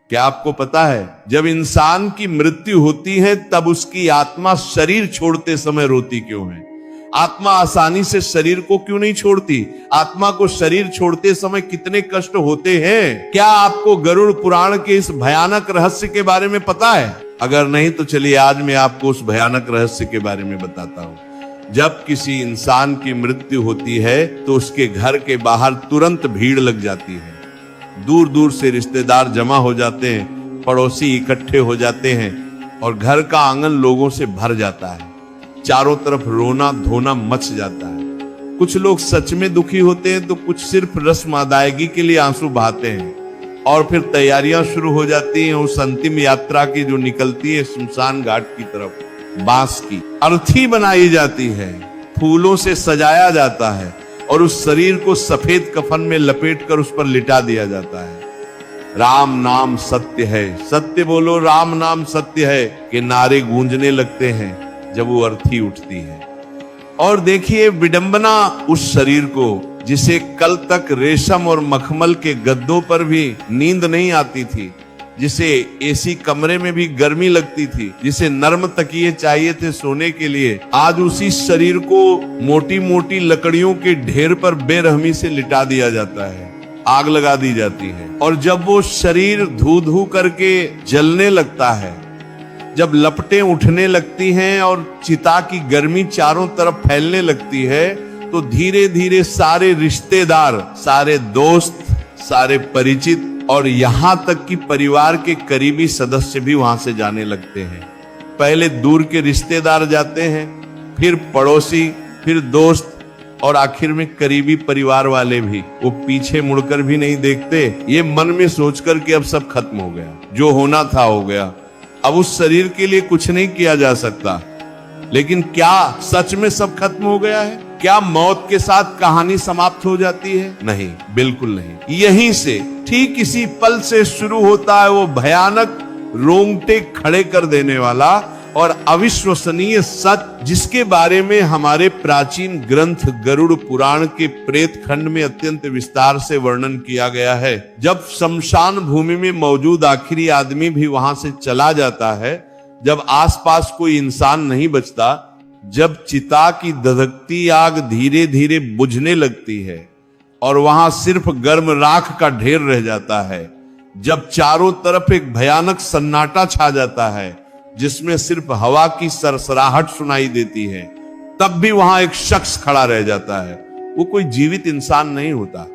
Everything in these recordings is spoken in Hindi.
क्या आपको पता है जब इंसान की मृत्यु होती है तब उसकी आत्मा शरीर छोड़ते समय रोती क्यों है? आत्मा आसानी से शरीर को क्यों नहीं छोड़ती? आत्मा को शरीर छोड़ते समय कितने कष्ट होते हैं? क्या आपको गरुड़ पुराण के इस भयानक रहस्य के बारे में पता है? अगर नहीं तो चलिए आज मैं आपको उस भयानक रहस्य के बारे में बताता हूं। जब किसी इंसान की मृत्यु होती है तो उसके घर के बाहर तुरंत भीड़ लग जाती है। दूर दूर से रिश्तेदार जमा हो जाते हैं, पड़ोसी इकट्ठे हो जाते हैं और घर का आंगन लोगों से भर जाता है। चारों तरफ रोना धोना मच जाता है। कुछ लोग सच में दुखी होते हैं तो कुछ सिर्फ रस्म अदायगी के लिए आंसू बहाते हैं और फिर तैयारियां शुरू हो जाती हैं उस अंतिम यात्रा की जो निकलती है शमशान घाट की तरफ। बांस की अर्थी बनाई जाती है, फूलों से सजाया जाता है और उस शरीर को सफेद कफन में लपेटकर उस पर लिटा दिया जाता है। राम नाम सत्य है, सत्य बोलो राम नाम सत्य है के नारे गूंजने लगते हैं जब वो अर्थी उठती है। और देखिए विडंबना उस शरीर को जिसे कल तक रेशम और मखमल के गद्दों पर भी नींद नहीं आती थी, जिसे एसी कमरे में भी गर्मी लगती थी, जिसे नर्म तकिए चाहिए थे सोने के लिए, आज उसी शरीर को मोटी मोटी लकड़ियों के ढेर पर बेरहमी से लिटा दिया जाता है, आग लगा दी जाती है। और जब वो शरीर धू धू करके जलने लगता है, जब लपटें उठने लगती हैं और चिता की गर्मी चारों तरफ फैलने लगती है, तो धीरे धीरे सारे रिश्तेदार, सारे दोस्त, सारे परिचित और यहां तक कि परिवार के करीबी सदस्य भी वहां से जाने लगते हैं। पहले दूर के रिश्तेदार जाते हैं, फिर पड़ोसी, फिर दोस्त और आखिर में करीबी परिवार वाले भी। वो पीछे मुड़कर भी नहीं देखते, ये मन में सोचकर कि अब सब खत्म हो गया, जो होना था हो गया, अब उस शरीर के लिए कुछ नहीं किया जा सकता। लेकिन क्या सच में सब खत्म हो गया है? क्या मौत के साथ कहानी समाप्त हो जाती है? नहीं, बिल्कुल नहीं। यहीं से, ठीक इसी पल से शुरू होता है वो भयानक, रोंगटे खड़े कर देने वाला और अविश्वसनीय सच, जिसके बारे में हमारे प्राचीन ग्रंथ गरुड़ पुराण के प्रेत खंड में अत्यंत विस्तार से वर्णन किया गया है। जब शमशान भूमि में मौजूद आखिरी आदमी भी वहां से चला जाता है, जब आसपास कोई इंसान नहीं बचता, जब चिता की धधकती आग धीरे धीरे बुझने लगती है और वहां सिर्फ गर्म राख का ढेर रह जाता है, जब चारों तरफ एक भयानक सन्नाटा छा जाता है जिसमें सिर्फ हवा की सरसराहट सुनाई देती है, तब भी वहां एक शख्स खड़ा रह जाता है। वो कोई जीवित इंसान नहीं होता,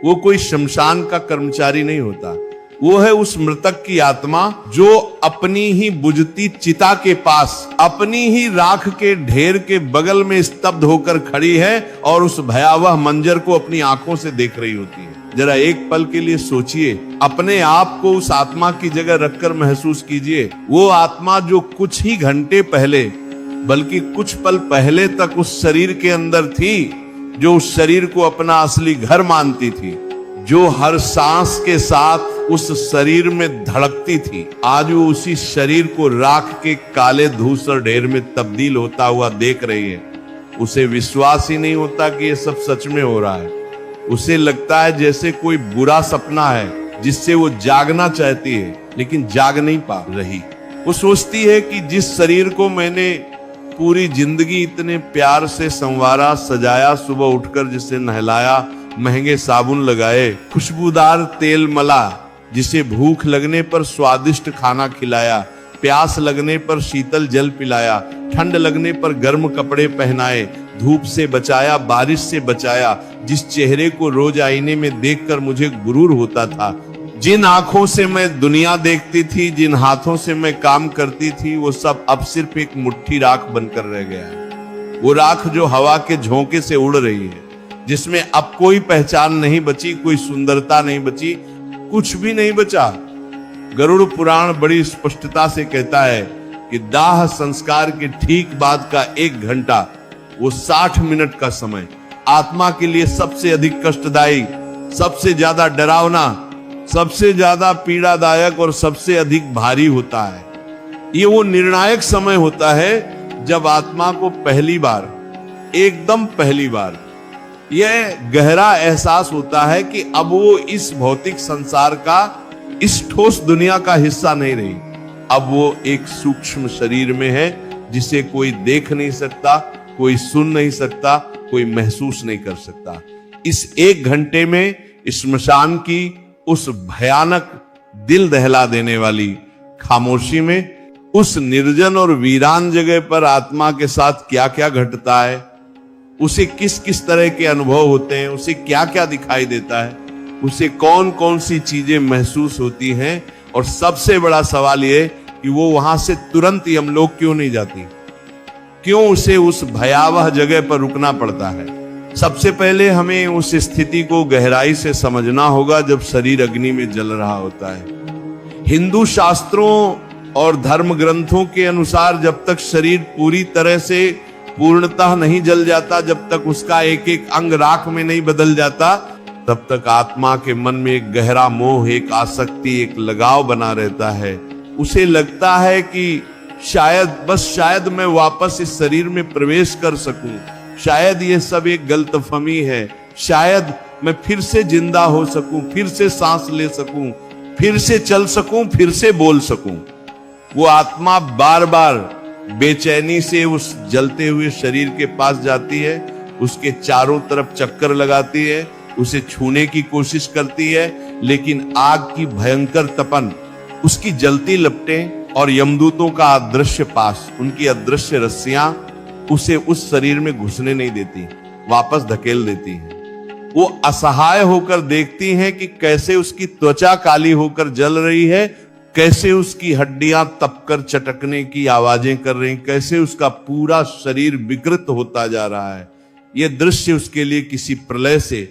वो कोई शमशान का कर्मचारी नहीं होता, वो है उस मृतक की आत्मा जो अपनी ही बुझती चिता के पास, अपनी ही राख के ढेर के बगल में स्तब्ध होकर खड़ी है और उस भयावह मंजर को अपनी आंखों से देख रही होती है। जरा एक पल के लिए सोचिए, अपने आप को उस आत्मा की जगह रखकर महसूस कीजिए। वो आत्मा जो कुछ ही घंटे पहले, बल्कि कुछ पल पहले तक उस शरीर के अंदर थी, जो उस शरीर को अपना असली घर मानती थी, जो हर सांस के साथ उस शरीर में धड़कती थी, आज वो उसी शरीर को राख के काले धूसर ढेर में तब्दील होता हुआ देख रही है। उसे विश्वास ही नहीं होता कि ये सब सच में हो रहा है। उसे लगता है जैसे कोई बुरा सपना है जिससे वो जागना चाहती है लेकिन जाग नहीं पा रही। वो सोचती है कि जिस शरीर को मैंने पूरी जिंदगी इतने प्यार से संवारा, सजाया, सुबह उठकर जिसे नहलाया, महंगे साबुन लगाए, खुशबूदार तेल मला, जिसे भूख लगने पर स्वादिष्ट खाना खिलाया, प्यास लगने पर शीतल जल पिलाया, ठंड लगने पर गर्म कपड़े पहनाए, धूप से बचाया, बारिश से बचाया, जिस चेहरे को रोज आईने में देखकर मुझे गुरूर होता था, जिन आंखों से मैं दुनिया देखती थी, जिन हाथों से मैं काम करती थी, वो सब अब सिर्फ एक मुट्ठी राख बनकर रह गया है। वो राख जो हवा के झोंके से उड़ रही है, जिसमें अब कोई पहचान नहीं बची, कोई सुंदरता नहीं बची, कुछ भी नहीं बचा। गरुड़ पुराण बड़ी स्पष्टता से कहता है कि दाह संस्कार के ठीक बाद का 1 घंटा, वो 60 मिनट का समय आत्मा के लिए सबसे अधिक कष्टदायी, सबसे ज्यादा डरावना, सबसे ज्यादा पीड़ादायक और सबसे अधिक भारी होता है। ये वो निर्णायक समय होता है जब आत्मा को पहली बार, एकदम पहली बार, यह गहरा एहसास होता है कि अब वो इस भौतिक संसार का इस ठोस दुनिया का हिस्सा नहीं रही। अब वो एक सूक्ष्म शरीर में है जिसे कोई देख नहीं सकता, कोई सुन नहीं सकता, कोई महसूस नहीं कर सकता। इस 1 घंटे में श्मशान की उस भयानक दिल दहला देने वाली खामोशी में, उस निर्जन और वीरान जगह पर आत्मा के साथ क्या क्या घटता है, उसे किस किस तरह के अनुभव होते हैं, उसे क्या क्या दिखाई देता है, उसे कौन कौन सी चीजें महसूस होती हैं, और सबसे बड़ा सवाल यह कि वो वहां से तुरंत यमलोक क्यों नहीं जाती, क्यों उसे उस भयावह जगह पर रुकना पड़ता है। सबसे पहले हमें उस स्थिति को गहराई से समझना होगा जब शरीर अग्नि में जल रहा होता है। हिंदू शास्त्रों और धर्म ग्रंथों के अनुसार जब तक शरीर पूरी तरह से पूर्णतः नहीं जल जाता, जब तक उसका एक एक अंग राख में नहीं बदल जाता, तब तक आत्मा के मन में एक गहरा मोह, एक आसक्ति, एक लगाव बना रहता है। उसे लगता है कि शायद मैं वापस इस शरीर में प्रवेश कर सकूं, शायद ये सब एक गलतफहमी है, शायद मैं फिर से जिंदा हो सकूं, फिर से सांस ले सकूं, फिर से चल सकूं, फिर से बोल सकूं। वो आत्मा बार बार बेचैनी से उस जलते हुए शरीर के पास जाती है, उसके चारों तरफ चक्कर लगाती है, उसे छूने की कोशिश करती है, लेकिन आग की भयंकर तपन, उसकी जलती लपटें और यमदूतों का अदृश्य पास, उनकी अदृश्य रस्सियां उसे उस शरीर में घुसने नहीं देती, वापस धकेल देती हैं। वो असहाय होकर देखती हैं कि कैसे उसकी त्वचा काली होकर जल रही है, कैसे उसकी हड्डियां तपकर चटकने की आवाजें कर रही, कैसे उसका पूरा शरीर विकृत होता जा रहा है। यह दृश्य उसके लिए किसी प्रलय से,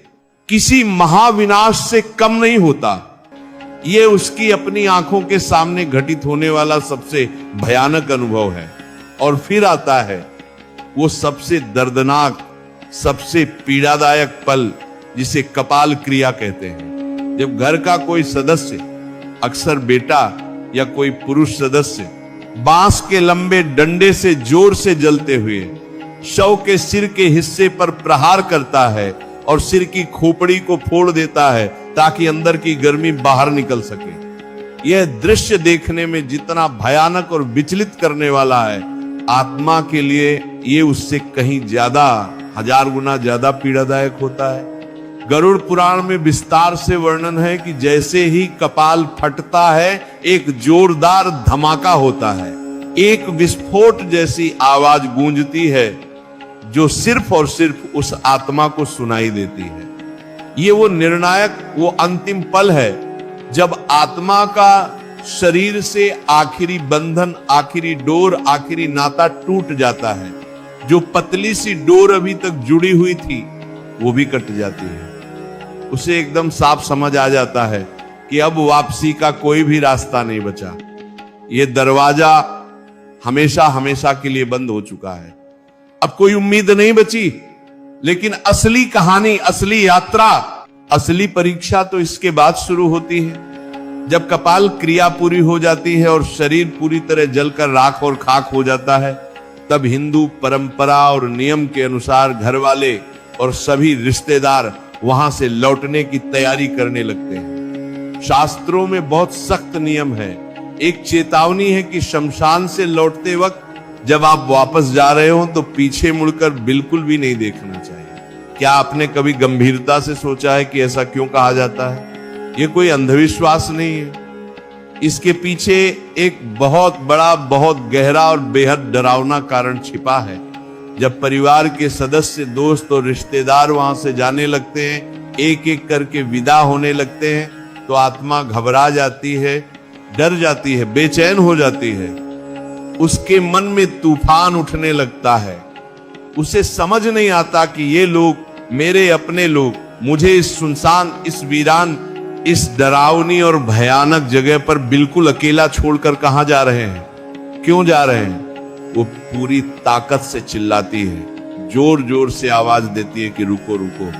किसी महाविनाश से कम नहीं होता। यह उसकी अपनी आंखों के सामने घटित होने वाला सबसे भयानक अनुभव है। और फिर आता है वो सबसे दर्दनाक, सबसे पीड़ादायक पल, जिसे कपाल क्रिया कहते हैं। जब घर का कोई सदस्य, अक्सर बेटा या कोई पुरुष सदस्य, बांस के लंबे डंडे से जोर से जलते हुए शव के सिर के हिस्से पर प्रहार करता है और सिर की खोपड़ी को फोड़ देता है ताकि अंदर की गर्मी बाहर निकल सके। यह दृश्य देखने में जितना भयानक और विचलित करने वाला है, आत्मा के लिए ये उससे कहीं ज्यादा, 1000 गुना ज्यादा पीड़ादायक होता है। गरुड़ पुराण में विस्तार से वर्णन है कि जैसे ही कपाल फटता है, एक जोरदार धमाका होता है, एक विस्फोट जैसी आवाज गूंजती है जो सिर्फ और सिर्फ उस आत्मा को सुनाई देती है। ये वो निर्णायक, वो अंतिम पल है जब आत्मा का शरीर से आखिरी बंधन, आखिरी डोर, आखिरी नाता टूट जाता है। जो पतली सी डोर अभी तक जुड़ी हुई थी वो भी कट जाती है। उसे एकदम साफ समझ आ जाता है कि अब वापसी का कोई भी रास्ता नहीं बचा, ये दरवाजा हमेशा हमेशा के लिए बंद हो चुका है, अब कोई उम्मीद नहीं बची। लेकिन असली कहानी, असली यात्रा, असली परीक्षा तो इसके बाद शुरू होती है, जब कपाल क्रिया पूरी हो जाती है और शरीर पूरी तरह जलकर राख और खाक हो जाता है। तब हिंदू परंपरा और नियम के अनुसार घर वाले और सभी रिश्तेदार वहां से लौटने की तैयारी करने लगते हैं। शास्त्रों में बहुत सख्त नियम है। एक चेतावनी है कि शमशान से लौटते वक्त जब आप वापस जा रहे हो तो पीछे मुड़कर बिल्कुल भी नहीं देखना चाहिए। क्या आपने कभी गंभीरता से सोचा है कि ऐसा क्यों कहा जाता है? ये कोई अंधविश्वास नहीं है, इसके पीछे एक बहुत बड़ा, बहुत गहरा और बेहद डरावना कारण छिपा है। जब परिवार के सदस्य, दोस्त और रिश्तेदार वहां से जाने लगते हैं, एक एक करके विदा होने लगते हैं, तो आत्मा घबरा जाती है, डर जाती है, बेचैन हो जाती है। उसके मन में तूफान उठने लगता है। उसे समझ नहीं आता कि ये लोग मेरे अपने लोग मुझे इस सुनसान, इस वीरान, इस डरावनी और भयानक जगह पर बिल्कुल अकेला छोड़कर कहां जा रहे हैं, क्यों जा रहे हैं। वो पूरी ताकत से चिल्लाती है, जोर जोर से आवाज देती है कि रुको रुको,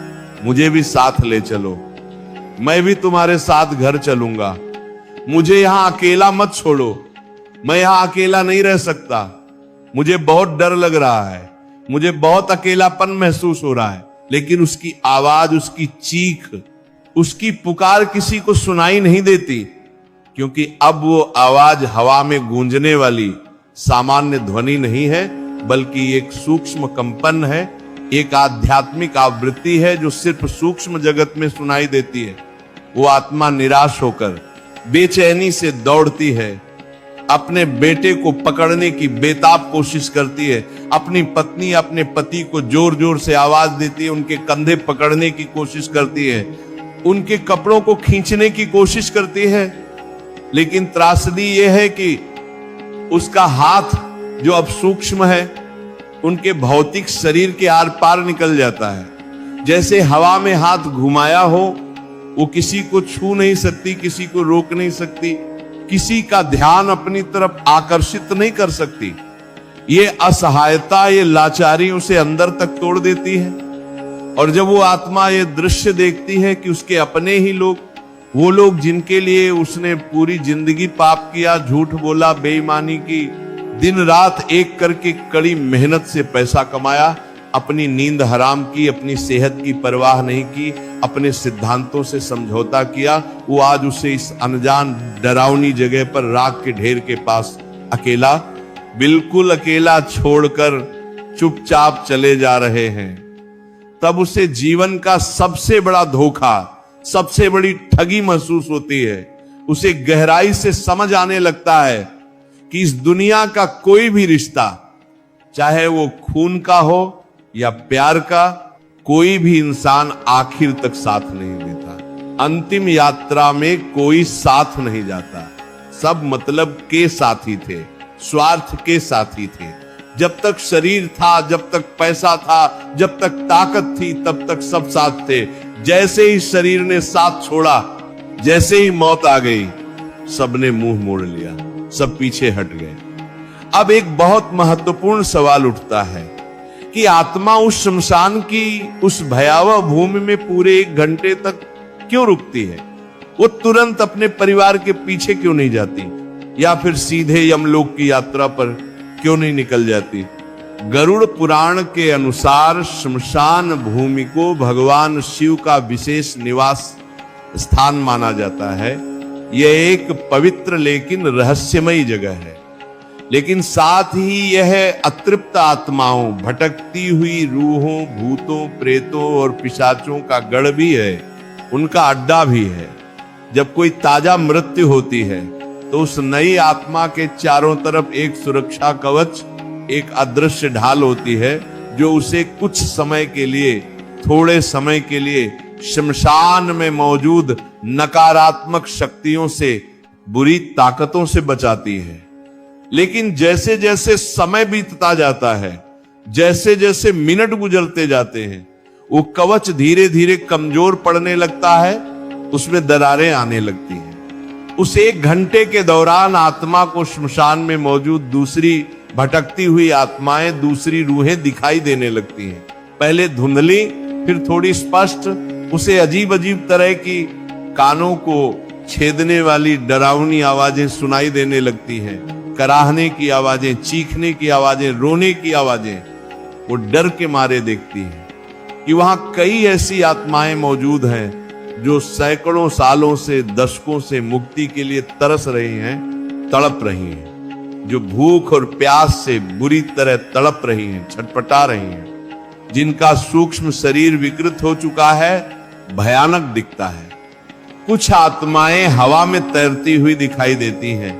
मुझे भी साथ ले चलो, मैं भी तुम्हारे साथ घर चलूंगा, मुझे यहां अकेला मत छोड़ो, मैं यहां अकेला नहीं रह सकता, मुझे बहुत डर लग रहा है, मुझे बहुत अकेलापन महसूस हो रहा है। लेकिन उसकी आवाज, उसकी चीख, उसकी पुकार किसी को सुनाई नहीं देती। क्योंकि अब वो आवाज हवा में गूंजने वाली सामान्य ध्वनि नहीं है, बल्कि एक सूक्ष्म कंपन है, एक आध्यात्मिक आवृत्ति है जो सिर्फ सूक्ष्म जगत में सुनाई देती है। वो आत्मा निराश होकर बेचैनी से दौड़ती है, अपने बेटे को पकड़ने की बेताब कोशिश करती है, अपनी पत्नी अपने पति को जोर जोर से आवाज देती है, उनके कंधे पकड़ने की कोशिश करती है, उनके कपड़ों को खींचने की कोशिश करती है। लेकिन त्रासदी यह है कि उसका हाथ जो अब सूक्ष्म है उनके भौतिक शरीर के आर पार निकल जाता है। जैसे हवा में हाथ घुमाया हो, वो किसी को छू नहीं सकती, किसी को रोक नहीं सकती, किसी का ध्यान अपनी तरफ आकर्षित नहीं कर सकती। ये असहायता, ये लाचारी उसे अंदर तक तोड़ देती है। और जब वो आत्मा ये दृश्य देखती है कि उसके अपने ही लोग, वो लोग जिनके लिए उसने पूरी जिंदगी पाप किया, झूठ बोला, बेईमानी की, दिन रात एक करके कड़ी मेहनत से पैसा कमाया, अपनी नींद हराम की, अपनी सेहत की परवाह नहीं की, अपने सिद्धांतों से समझौता किया, वो आज उसे इस अनजान डरावनी जगह पर राख के ढेर के पास अकेला, बिल्कुल अकेला छोड़कर चुपचाप चले जा रहे हैं। तब उसे जीवन का सबसे बड़ा धोखा, सबसे बड़ी ठगी महसूस होती है। उसे गहराई से समझ आने लगता है कि इस दुनिया का कोई भी रिश्ता, चाहे वो खून का हो या प्यार का, कोई भी इंसान आखिर तक साथ नहीं देता। अंतिम यात्रा में कोई साथ नहीं जाता। सब मतलब के साथी थे, स्वार्थ के साथी थे। जब तक शरीर था, जब तक पैसा था, जब तक ताकत थी, तब तक सब साथ थे। जैसे ही शरीर ने साथ छोड़ा, जैसे ही मौत आ गई, सबने मुंह मोड़ लिया, सब पीछे हट गए। अब एक बहुत महत्वपूर्ण सवाल उठता है कि आत्मा उस शमशान की उस भयावह भूमि में पूरे 1 घंटे तक क्यों रुकती है? वो तुरंत अपने परिवार के पीछे क्यों नहीं जाती, या फिर सीधे यमलोक की यात्रा पर क्यों नहीं निकल जाती? गरुड़ पुराण के अनुसार शमशान भूमि को भगवान शिव का विशेष निवास स्थान माना जाता है। यह एक पवित्र लेकिन रहस्यमयी जगह है, लेकिन साथ ही यह अतृप्त आत्माओं, भटकती हुई रूहों, भूतों, प्रेतों और पिशाचों का गढ़ भी है, उनका अड्डा भी है। जब कोई ताजा मृत्यु होती है तो उस नई आत्मा के चारों तरफ एक सुरक्षा कवच, एक अदृश्य ढाल होती है जो उसे कुछ समय के लिए, थोड़े समय के लिए शमशान में मौजूद नकारात्मक शक्तियों से, बुरी ताकतों से बचाती है। लेकिन जैसे जैसे समय बीतता जाता है, जैसे जैसे मिनट गुजरते जाते हैं, वो कवच धीरे धीरे कमजोर पड़ने लगता है, उसमें दरारें आने लगती हैं। उस 1 घंटे के दौरान आत्मा को शमशान में मौजूद दूसरी भटकती हुई आत्माएं, दूसरी रूहें दिखाई देने लगती हैं। पहले धुंधली, फिर थोड़ी स्पष्ट। उसे अजीब अजीब तरह की कानों को छेदने वाली डरावनी आवाजें सुनाई देने लगती हैं, कराहने की आवाजें, चीखने की आवाजें, रोने की आवाजें। वो डर के मारे देखती है कि वहां कई ऐसी आत्माएं मौजूद हैं जो सैकड़ों सालों से, दशकों से मुक्ति के लिए तरस रही हैं, तड़प रही हैं, जो भूख और प्यास से बुरी तरह तड़प रही हैं, छटपटा रही हैं, जिनका सूक्ष्म शरीर विकृत हो चुका है, भयानक दिखता है। कुछ आत्माएं हवा में तैरती हुई दिखाई देती हैं,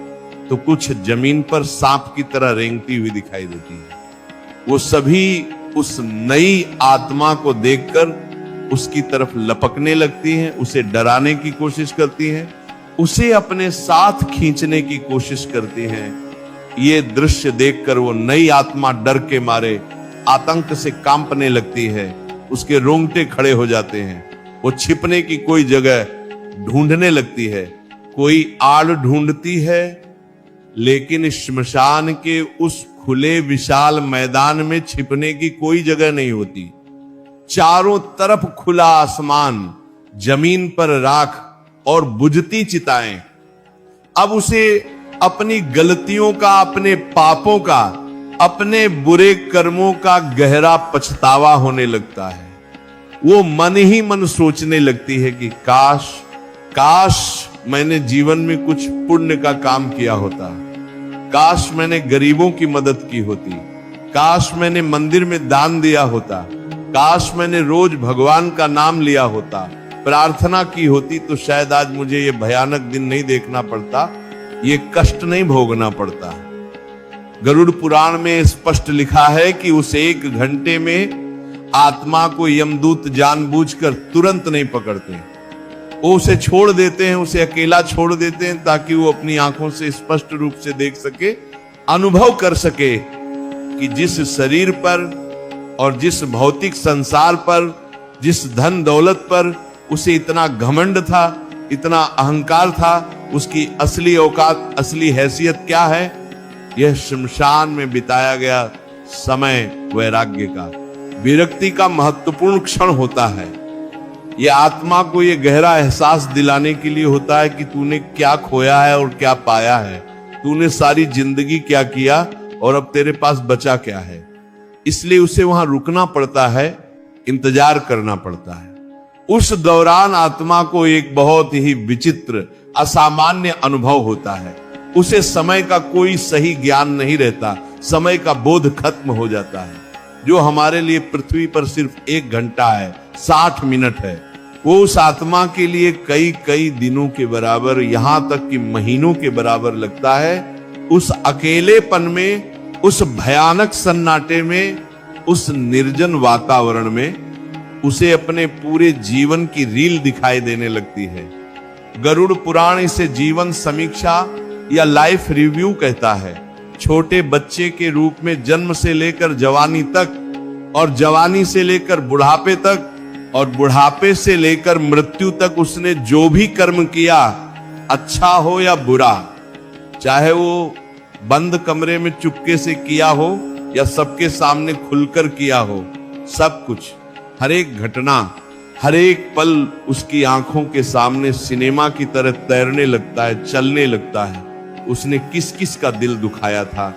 तो कुछ जमीन पर सांप की तरह रेंगती हुई दिखाई देती हैं। वो सभी उस नई आत्मा को देखकर उसकी तरफ लपकने लगती हैं, उसे डराने की कोशिश करती हैं, उसे अपने साथ खींचने की कोशिश करती हैं। ये दृश्य देखकर वो नई आत्मा डर के मारे आतंक से कांपने लगती है, उसके रोंगटे खड़े हो जाते हैं। वो छिपने की कोई जगह ढूंढने लगती है, कोई आड़ ढूंढती है, लेकिन श्मशान के उस खुले विशाल मैदान में छिपने की कोई जगह नहीं होती। चारों तरफ खुला आसमान, जमीन पर राख और बुझती चिताएं। अब उसे अपनी गलतियों का, अपने पापों का, अपने बुरे कर्मों का गहरा पछतावा होने लगता है। वो मन ही मन सोचने लगती है कि काश मैंने जीवन में कुछ पुण्य का काम किया होता, काश मैंने गरीबों की मदद की होती, काश मैंने मंदिर में दान दिया होता, काश मैंने रोज भगवान का नाम लिया होता, प्रार्थना की होती, तो शायद आज मुझे ये भयानक दिन नहीं देखना पड़ता, ये कष्ट नहीं भोगना पड़ता। गरुड़ पुराण में स्पष्ट लिखा है कि उस 1 घंटे में आत्मा को यमदूत जानबूझकर तुरंत नहीं पकड़ते, वो उसे छोड़ देते हैं, उसे अकेला छोड़ देते हैं, ताकि वो अपनी आंखों से स्पष्ट रूप से देख सके, अनुभव कर सके कि जिस शरीर पर और जिस भौतिक संसार पर, जिस धन दौलत पर उसे इतना घमंड था, इतना अहंकार था, उसकी असली औकात, असली हैसियत क्या है? यह शमशान में बिताया गया समय वैराग्य का, विरक्ति का महत्वपूर्ण क्षण होता है। यह आत्मा को यह गहरा एहसास दिलाने के लिए होता है कि तूने क्या खोया है और क्या पाया है, तूने सारी जिंदगी क्या किया और अब तेरे पास बचा क्या है। इसलिए उसे वहां रुकना पड़ता है, इंतजार करना पड़ता है। उस दौरान आत्मा को एक बहुत ही विचित्र, असामान्य अनुभव होता है। उसे समय का कोई सही ज्ञान नहीं रहता, समय का बोध खत्म हो जाता है। जो हमारे लिए पृथ्वी पर सिर्फ 1 घंटा है, 60 मिनट है, वो उस आत्मा के लिए कई कई दिनों के बराबर, यहां तक कि महीनों के बराबर लगता है। उस अकेलेपन में, उस भयानक सन्नाटे में, उस निर्जन वातावरण में उसे अपने पूरे जीवन की रील दिखाई देने लगती है। गरुड़ पुराण इसे जीवन समीक्षा या लाइफ रिव्यू कहता है। छोटे बच्चे के रूप में जन्म से लेकर जवानी तक, और जवानी से लेकर बुढ़ापे तक, और बुढ़ापे से लेकर मृत्यु तक उसने जो भी कर्म किया, अच्छा हो या बुरा, चाहे वो बंद कमरे में चुपके से किया हो या सबके सामने खुलकर किया हो, सब कुछ, हर एक घटना, हर एक पल उसकी आंखों के सामने सिनेमा की तरह तैरने लगता है, चलने लगता है। उसने किस किस का दिल दुखाया था,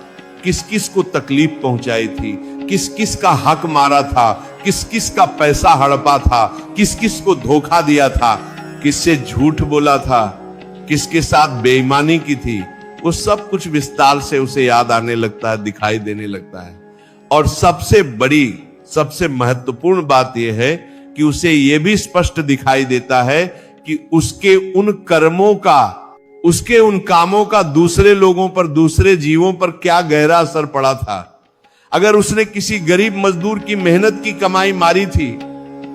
किस किस को तकलीफ पहुंचाई थी, किस किस का हक मारा था, किस किस का पैसा हड़पा था, किस किस को धोखा दिया था, किससे झूठ बोला था, किसके साथ बेईमानी की थी, वो सब कुछ विस्तार से उसे याद आने लगता है, दिखाई देने लगता है। और सबसे बड़ी, सबसे महत्वपूर्ण बात यह है कि उसे यह भी स्पष्ट दिखाई देता है कि उसके उन कर्मों का, उसके उन कामों का दूसरे लोगों पर, दूसरे जीवों पर क्या गहरा असर पड़ा था। अगर उसने किसी गरीब मजदूर की मेहनत की कमाई मारी थी,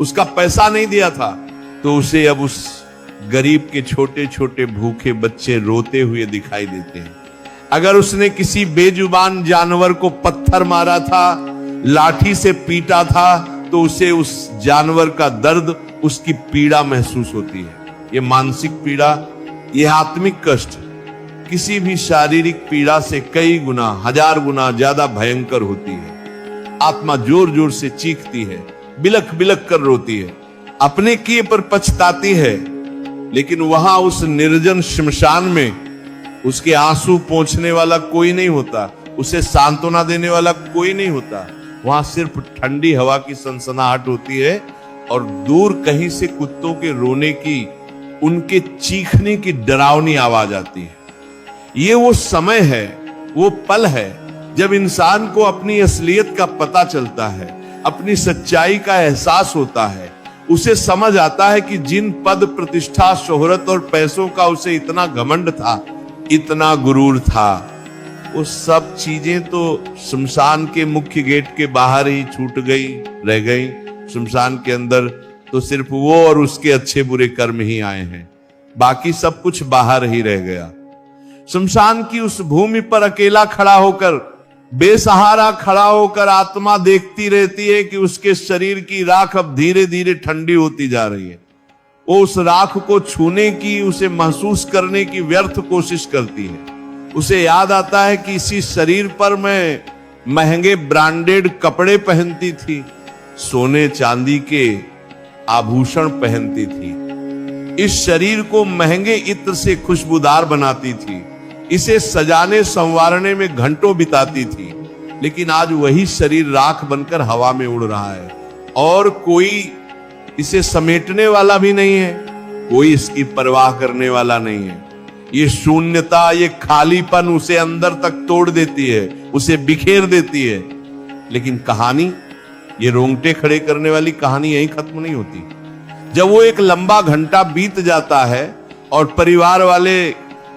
उसका पैसा नहीं दिया था, तो उसे अब उस गरीब के छोटे छोटे भूखे बच्चे रोते हुए दिखाई देते हैं। अगर उसने किसी बेजुबान जानवर को पत्थर मारा था, लाठी से पीटा था, तो उसे उस जानवर का दर्द, उसकी पीड़ा महसूस होती है। ये मानसिक पीड़ा, यह आत्मिक कष्ट किसी भी शारीरिक पीड़ा से कई गुना, 1000 गुना ज्यादा भयंकर होती है। आत्मा जोर जोर से चीखती है, बिलख बिलख कर रोती है, अपने किए पर पछताती है, लेकिन वहां उस निर्जन शमशान में उसके आंसू पोंछने वाला कोई नहीं होता, उसे सांत्वना देने वाला कोई नहीं होता। वहां सिर्फ ठंडी हवा की सनसनाहट होती है और दूर कहीं से कुत्तों के रोने की, उनके चीखने की डरावनी आवाज आती है। ये वो समय है, वो पल है जब इंसान को अपनी असलियत का पता चलता है, अपनी सच्चाई का एहसास होता है। उसे समझ आता है कि जिन पद, प्रतिष्ठा, शोहरत और पैसों का उसे इतना घमंड था, इतना गुरूर था, वो सब चीजें तो शमशान के मुख्य गेट के बाहर ही छूट गई, रह गई। शमशान के अंदर तो सिर्फ वो और उसके अच्छे बुरे कर्म ही आए हैं, बाकी सब कुछ बाहर ही रह गया। शमशान की उस भूमि पर अकेला खड़ा होकर, बेसहारा खड़ा होकर आत्मा देखती रहती है कि उसके शरीर की राख अब धीरे धीरे ठंडी होती जा रही है। वो उस राख को छूने की, उसे महसूस करने की व्यर्थ कोशिश करती है। उसे याद आता है कि इसी शरीर पर मैं महंगे ब्रांडेड कपड़े पहनती थी, सोने चांदी के आभूषण पहनती थी, इस शरीर को महंगे इत्र से खुशबूदार बनाती थी, इसे सजाने संवारने में घंटों बिताती थी। लेकिन आज वही शरीर राख बनकर हवा में उड़ रहा है और कोई इसे समेटने वाला भी नहीं है, कोई इसकी परवाह करने वाला नहीं है। ये शून्यता, ये खालीपन उसे अंदर तक तोड़ देती है, उसे बिखेर देती है। लेकिन कहानी, ये रोंगटे खड़े करने वाली कहानी यहीं खत्म नहीं होती। जब वो एक लंबा घंटा बीत जाता है और परिवार वाले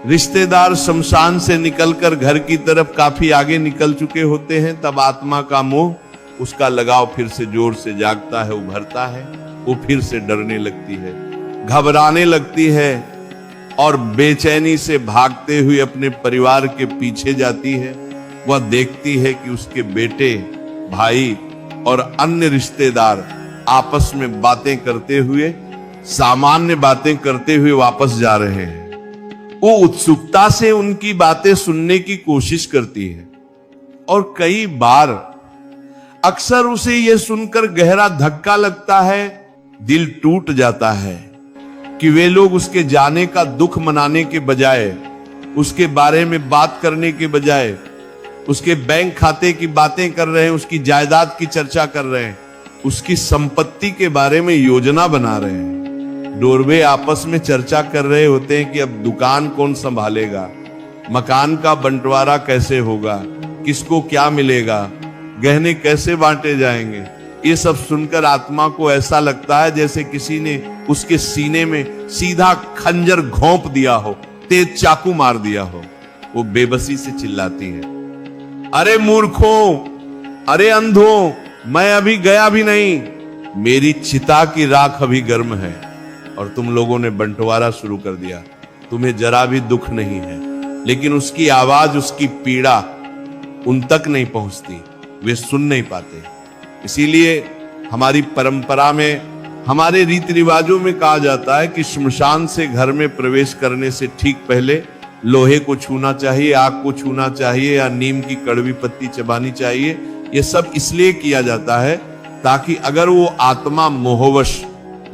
रिश्तेदार शमशान से निकलकर घर की तरफ काफी आगे निकल चुके होते हैं, तब आत्मा का मोह, उसका लगाव फिर से जोर से जागता है, उभरता है। वो फिर से डरने लगती है, घबराने लगती है और बेचैनी से भागते हुए अपने परिवार के पीछे जाती है। वह देखती है कि उसके बेटे, भाई और अन्य रिश्तेदार आपस में बातें करते हुए, सामान्य बातें करते हुए वापस जा रहे हैं। वो उत्सुकता से उनकी बातें सुनने की कोशिश करती है और कई बार अक्सर उसे यह सुनकर गहरा धक्का लगता है, दिल टूट जाता है कि वे लोग उसके जाने का दुख मनाने के बजाय, उसके बारे में बात करने के बजाय, उसके बैंक खाते की बातें कर रहे हैं, उसकी जायदाद की चर्चा कर रहे हैं, उसकी संपत्ति के बारे में योजना बना रहे हैं। डोरवे आपस में चर्चा कर रहे होते हैं कि अब दुकान कौन संभालेगा, मकान का बंटवारा कैसे होगा, किसको क्या मिलेगा, गहने कैसे बांटे जाएंगे। ये सब सुनकर आत्मा को ऐसा लगता है जैसे किसी ने उसके सीने में सीधा खंजर घोंप दिया हो, तेज चाकू मार दिया हो। वो बेबसी से चिल्लाती है, अरे मूर्खों, अरे अंधों, मैं अभी गया भी नहीं, मेरी चिता की राख अभी गर्म है और तुम लोगों ने बंटवारा शुरू कर दिया। तुम्हें जरा भी दुख नहीं है। लेकिन उसकी आवाज, उसकी पीड़ा उन तक नहीं पहुंचती, वे सुन नहीं पाते। इसीलिए हमारी परंपरा में, हमारे रीति रिवाजों में कहा जाता है कि श्मशान से घर में प्रवेश करने से ठीक पहले लोहे को छूना चाहिए, आग को छूना चाहिए या नीम की कड़वी पत्ती चबानी चाहिए। ये सब इसलिए किया जाता है ताकि अगर वो आत्मा मोहवश,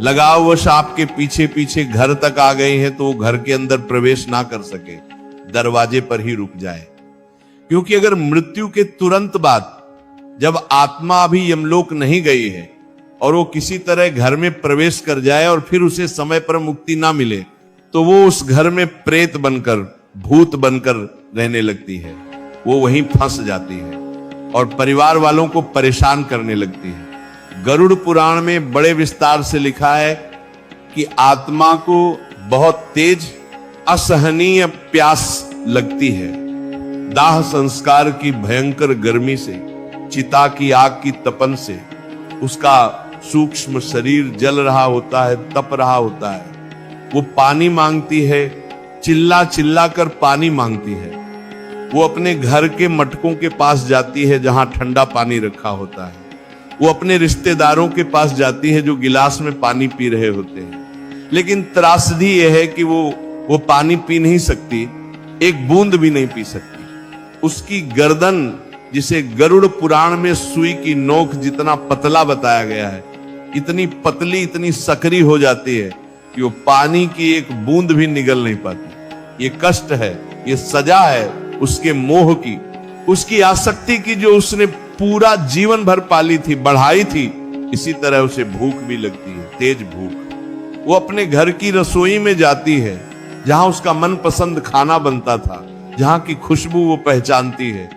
लगाववश आपके पीछे पीछे घर तक आ गई है तो वो घर के अंदर प्रवेश ना कर सके, दरवाजे पर ही रुक जाए। क्योंकि अगर मृत्यु के तुरंत बाद, जब आत्मा अभी यमलोक नहीं गई है और वो किसी तरह घर में प्रवेश कर जाए और फिर उसे समय पर मुक्ति ना मिले, तो वो उस घर में प्रेत बनकर, भूत बनकर रहने लगती है। वो वहीं फंस जाती है और परिवार वालों को परेशान करने लगती है। गरुड़ पुराण में बड़े विस्तार से लिखा है कि आत्मा को बहुत तेज असहनीय प्यास लगती है। दाह संस्कार की भयंकर गर्मी से, चिता की आग की तपन से उसका सूक्ष्म शरीर जल रहा होता है, तप रहा होता है। वो पानी मांगती है, चिल्ला चिल्ला कर पानी मांगती है। वो अपने घर के मटकों के पास जाती है जहां ठंडा पानी रखा होता है। वो अपने रिश्तेदारों के पास जाती है जो गिलास में पानी पी रहे होते हैं। लेकिन त्रासदी यह है कि वो पानी पी नहीं सकती, एक बूंद भी नहीं पी सकती। उसकी गर्दन, जिसे गरुड़ पुराण में सुई की नोक जितना पतला बताया गया है, इतनी पतली, इतनी सकरी हो जाती है कि वो पानी की एक बूंद भी निगल नहीं पाती। ये कष्ट है, ये सजा है उसके मोह की, उसकी आसक्ति की, जो उसने पूरा जीवन भर पाली थी, बढ़ाई थी। इसी तरह उसे भूख भी लगती है, तेज भूख। वो अपने घर की रसोई में जाती है जहां उसका मनपसंद खाना बनता था, जहां की खुशबू वो पहचानती है।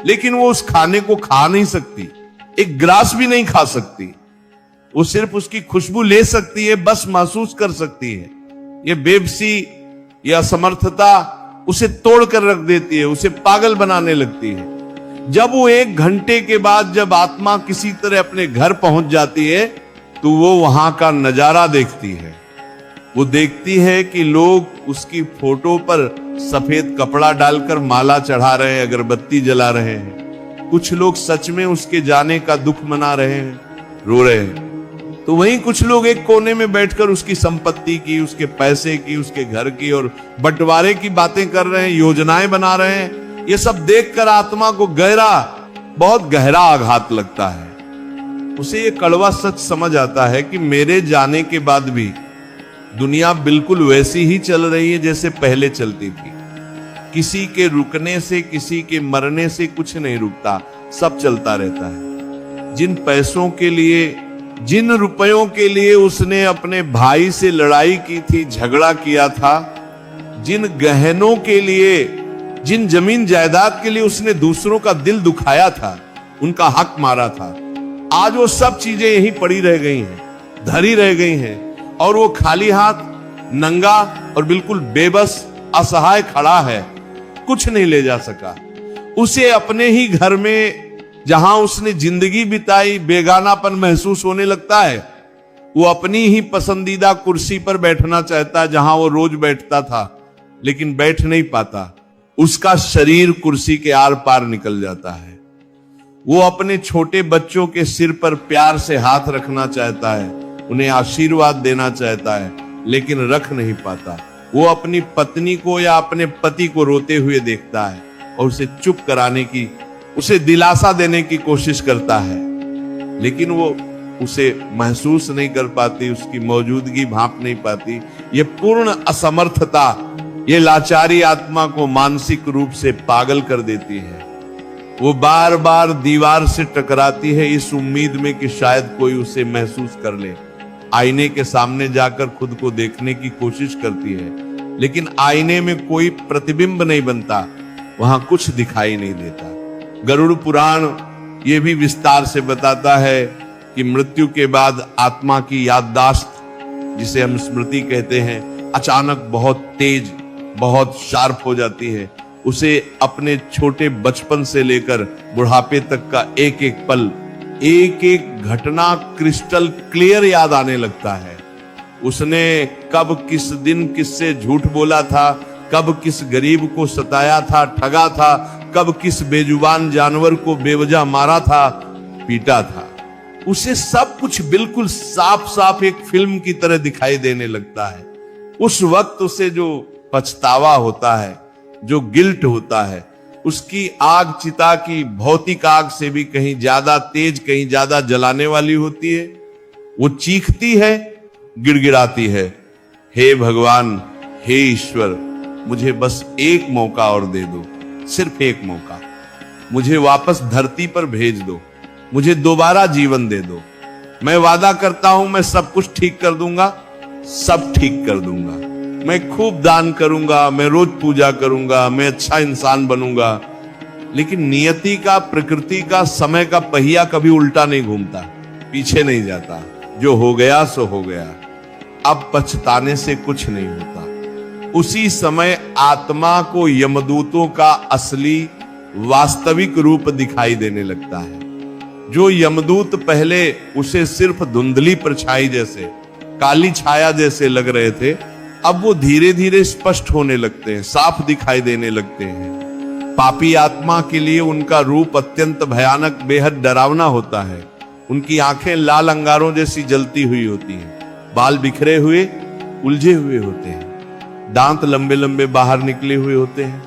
लेकिन वो उस खाने को खा नहीं सकती, एक ग्रास भी नहीं खा सकती। वो सिर्फ उसकी खुशबू ले सकती है, बस महसूस कर सकती है। ये बेबसी या असमर्थता उसे तोड़ कर रख देती है, उसे पागल बनाने लगती है। जब वो 1 घंटे के बाद जब आत्मा किसी तरह अपने घर पहुंच जाती है तो वो वहां का नजारा देखती है। वो देखती है कि लोग उसकी फोटो पर सफेद कपड़ा डालकर माला चढ़ा रहे हैं, अगरबत्ती जला रहे हैं। कुछ लोग सच में उसके जाने का दुख मना रहे हैं, रो रहे हैं। तो वहीं कुछ लोग एक कोने में बैठकर उसकी संपत्ति की, उसके पैसे की, उसके घर की और बंटवारे की बातें कर रहे हैं, योजनाएं बना रहे हैं। ये सब देखकर आत्मा को बहुत गहरा आघात लगता है। उसे ये कड़वा सच समझ आता है कि मेरे जाने के बाद भी दुनिया बिल्कुल वैसी ही चल रही है जैसे पहले चलती थी। किसी के रुकने से, किसी के मरने से कुछ नहीं रुकता, सब चलता रहता है। जिन पैसों के लिए जिन रुपयों के लिए उसने अपने भाई से लड़ाई की थी, झगड़ा किया था, जिन गहनों के लिए, जिन जमीन जायदाद के लिए उसने दूसरों का दिल दुखाया था, उनका हक मारा था, आज वो सब चीजें यहीं पड़ी रह गई हैं, धरी रह गई हैं, और वो खाली हाथ, नंगा और बिल्कुल बेबस, असहाय खड़ा है, कुछ नहीं ले जा सका। उसे अपने ही घर में, जहां उसने जिंदगी बिताई, बेगानापन महसूस होने लगता है। वो अपनी ही पसंदीदा कुर्सी पर बैठना चाहता है, जहां वो रोज बैठता था, लेकिन बैठ नहीं पाता। उसका शरीर कुर्सी के आर पार निकल जाता है। वो अपने छोटे बच्चों के सिर पर प्यार से हाथ रखना चाहता है, उन्हें आशीर्वाद देना चाहता है, लेकिन रख नहीं पाता। वो अपनी पत्नी को या अपने पति को रोते हुए देखता है और उसे चुप कराने की, उसे दिलासा देने की कोशिश करता है, लेकिन वो उसे महसूस नहीं कर पाती, उसकी मौजूदगी भांप नहीं पाती। ये पूर्ण असमर्थता, ये लाचारी आत्मा को मानसिक रूप से पागल कर देती है। वो बार बार दीवार से टकराती है, इस उम्मीद में कि शायद कोई उसे महसूस कर ले। आईने के सामने जाकर खुद को देखने की कोशिश करती है, लेकिन आईने में कोई प्रतिबिंब नहीं बनता, वहां कुछ दिखाई नहीं देता। गरुड़ पुराण ये भी विस्तार से बताता है कि मृत्यु के बाद आत्मा की याददाश्त, जिसे हम स्मृति कहते हैं, अचानक बहुत तेज, बहुत शार्प हो जाती है। उसे अपने छोटे बचपन से लेकर बुढ़ापे तक का एक एक पल, एक एक घटना क्रिस्टल क्लियर याद आने लगता है। उसने कब किस दिन किससे झूठ बोला था, कब किस गरीब को सताया था, ठगा था, कब किस बेजुबान जानवर को बेवजह मारा था, पीटा था। उसे सब कुछ बिल्कुल साफ साफ एक फिल्म की तरह दिखाई देने लगता है। उस वक्त उसे जो पछतावा होता है, जो गिल्ट होता है, उसकी आग चिता की भौतिक आग से भी कहीं ज्यादा तेज, कहीं ज्यादा जलाने वाली होती है। वो चीखती है, गिड़गिड़ाती है, हे भगवान, हे ईश्वर, मुझे बस एक मौका और दे दो, सिर्फ एक मौका। मुझे वापस धरती पर भेज दो, मुझे दोबारा जीवन दे दो। मैं वादा करता हूं, मैं सब कुछ ठीक कर दूंगा, सब ठीक कर दूंगा। मैं खूब दान करूंगा, मैं रोज पूजा करूंगा, मैं अच्छा इंसान बनूंगा। लेकिन नियति का, प्रकृति का, समय का पहिया कभी उल्टा नहीं घूमता, पीछे नहीं जाता। जो हो गया सो हो गया, अब पछताने से कुछ नहीं होता। उसी समय आत्मा को यमदूतों का असली वास्तविक रूप दिखाई देने लगता है। जो यमदूत पहले उसे सिर्फ धुंधली परछाई जैसे, काली छाया जैसे लग रहे थे, अब वो धीरे धीरे स्पष्ट होने लगते हैं, साफ दिखाई देने लगते हैं। पापी आत्मा के लिए उनका रूप अत्यंत भयानक, बेहद डरावना होता है। उनकी आंखें लाल अंगारों जैसी जलती हुई होती हैं, बाल बिखरे हुए, उलझे हुए होते हैं, दांत लंबे लंबे बाहर निकले हुए होते हैं,